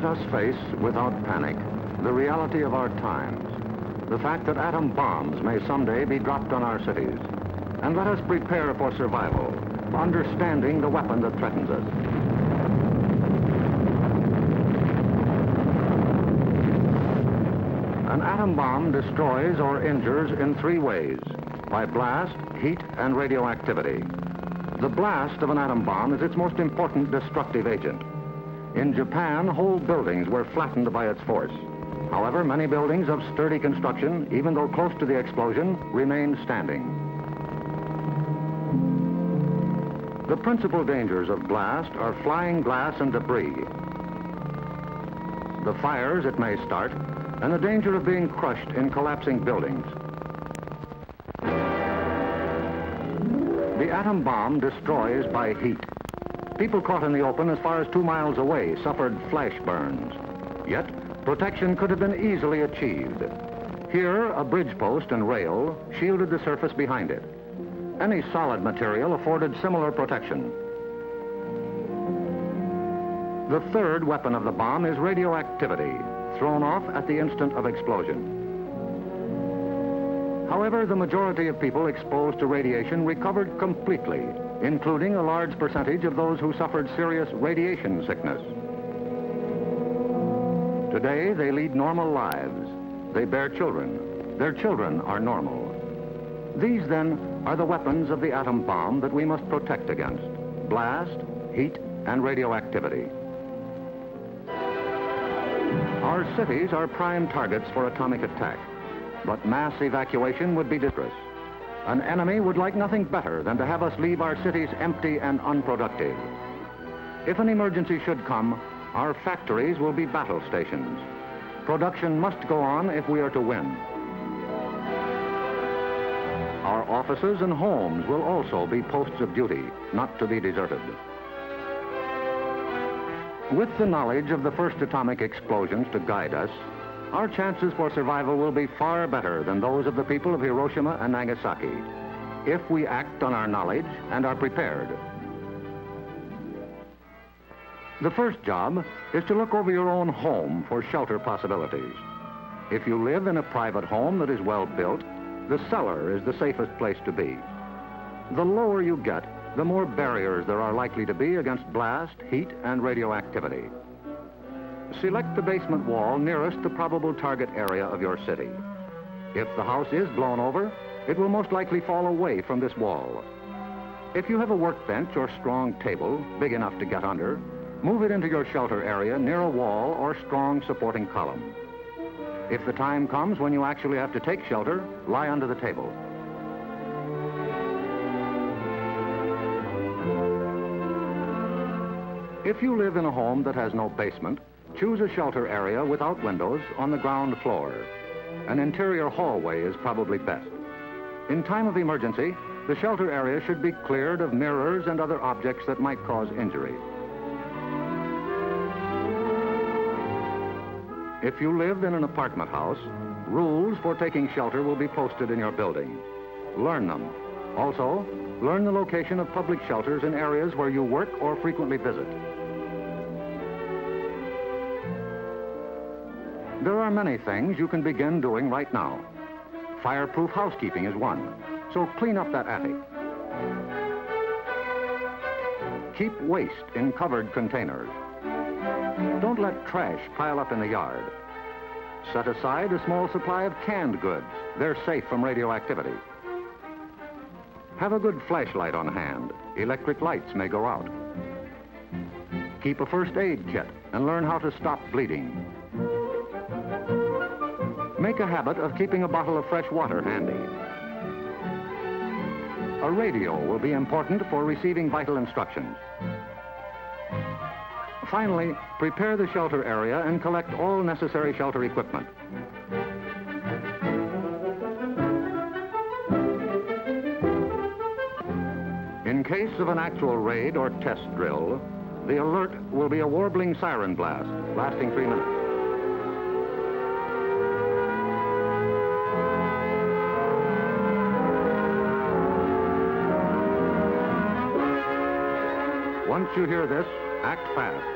Let us face, without panic, the reality of our times, the fact that atom bombs may someday be dropped on our cities. And let us prepare for survival, understanding the weapon that threatens us. An atom bomb destroys or injures in three ways: by blast, heat, and radioactivity. The blast of an atom bomb is its most important destructive agent. In Japan, whole buildings were flattened by its force. However, many buildings of sturdy construction, even though close to the explosion, remained standing. The principal dangers of blast are flying glass and debris, the fires it may start, and the danger of being crushed in collapsing buildings. The atom bomb destroys by heat. People caught in the open as far as 2 miles away suffered flash burns. Yet, protection could have been easily achieved. Here, a bridge post and rail shielded the surface behind it. Any solid material afforded similar protection. The third weapon of the bomb is radioactivity, thrown off at the instant of explosion. However, the majority of people exposed to radiation recovered completely, including a large percentage of those who suffered serious radiation sickness. Today, they lead normal lives. They bear children. Their children are normal. These, then, are the weapons of the atom bomb that we must protect against: blast, heat, and radioactivity. Our cities are prime targets for atomic attack, but mass evacuation would be disastrous. An enemy would like nothing better than to have us leave our cities empty and unproductive. If an emergency should come, our factories will be battle stations. Production must go on if we are to win. Our offices and homes will also be posts of duty, not to be deserted. With the knowledge of the first atomic explosions to guide us, our chances for survival will be far better than those of the people of Hiroshima and Nagasaki, if we act on our knowledge and are prepared. The first job is to look over your own home for shelter possibilities. If you live in a private home that is well built, the cellar is the safest place to be. The lower you get, the more barriers there are likely to be against blast, heat, and radioactivity. Select the basement wall nearest the probable target area of your city. If the house is blown over, it will most likely fall away from this wall. If you have a workbench or strong table big enough to get under, move it into your shelter area near a wall or strong supporting column. If the time comes when you actually have to take shelter, lie under the table. If you live in a home that has no basement, choose a shelter area without windows on the ground floor. An interior hallway is probably best. In time of emergency, the shelter area should be cleared of mirrors and other objects that might cause injury. If you live in an apartment house, rules for taking shelter will be posted in your building. Learn them. Also, learn the location of public shelters in areas where you work or frequently visit. There are many things you can begin doing right now. Fireproof housekeeping is one, so clean up that attic. Keep waste in covered containers. Don't let trash pile up in the yard. Set aside a small supply of canned goods. They're safe from radioactivity. Have a good flashlight on hand. Electric lights may go out. Keep a first aid kit and learn how to stop bleeding. Make a habit of keeping a bottle of fresh water handy. A radio will be important for receiving vital instructions. Finally, prepare the shelter area and collect all necessary shelter equipment. In case of an actual raid or test drill, the alert will be a warbling siren blast lasting 3 minutes. Once you hear this, act fast.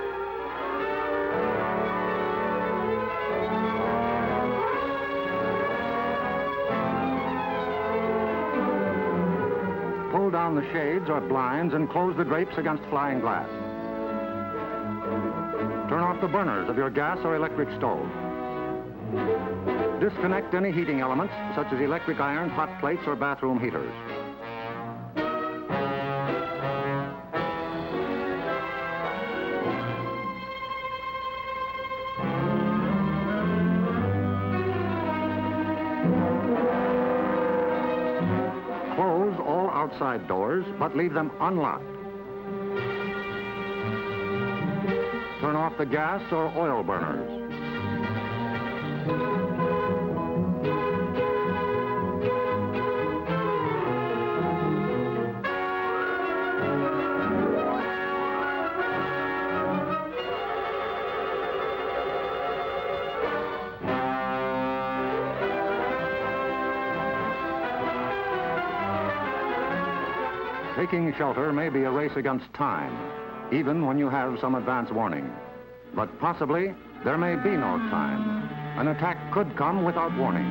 pull down the shades or blinds and close the drapes against flying glass. Turn off the burners of your gas or electric stove. Disconnect any heating elements, such as electric irons, hot plates, or bathroom heaters. Close all outside doors, but leave them unlocked. Turn off the gas or oil burners. Taking shelter may be a race against time, even when you have some advance warning. But possibly, there may be no time. An attack could come without warning.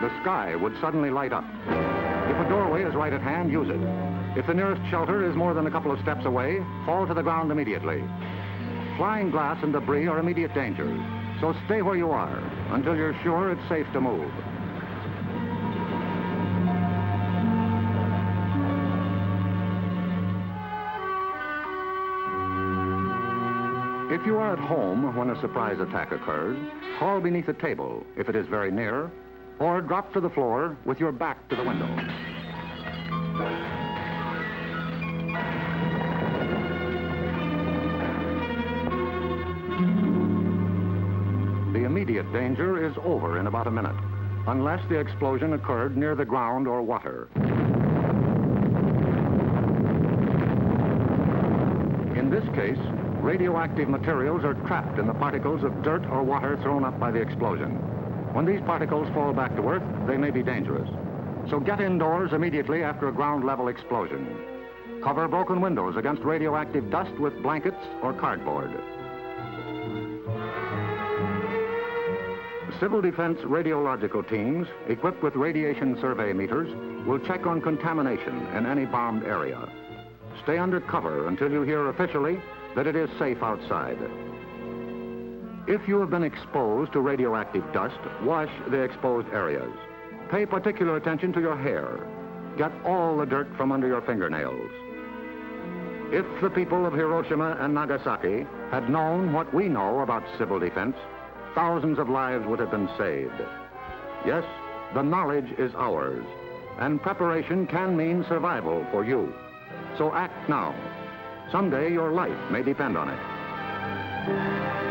The sky would suddenly light up. If a doorway is right at hand, use it. If the nearest shelter is more than a couple of steps away, fall to the ground immediately. Flying glass and debris are immediate dangers, so stay where you are until you're sure it's safe to move. If you are at home when a surprise attack occurs, crawl beneath a table if it is very near, or drop to the floor with your back to the window. The immediate danger is over in about a minute, unless the explosion occurred near the ground or water. In this case, radioactive materials are trapped in the particles of dirt or water thrown up by the explosion. When these particles fall back to Earth, they may be dangerous. So get indoors immediately after a ground-level explosion. Cover broken windows against radioactive dust with blankets or cardboard. Civil defense radiological teams, equipped with radiation survey meters, will check on contamination in any bombed area. Stay under cover until you hear officially that it is safe outside. If you have been exposed to radioactive dust, wash the exposed areas. Pay particular attention to your hair. Get all the dirt from under your fingernails. If the people of Hiroshima and Nagasaki had known what we know about civil defense, thousands of lives would have been saved. Yes, the knowledge is ours, and preparation can mean survival for you. So act now. Someday your life may depend on it.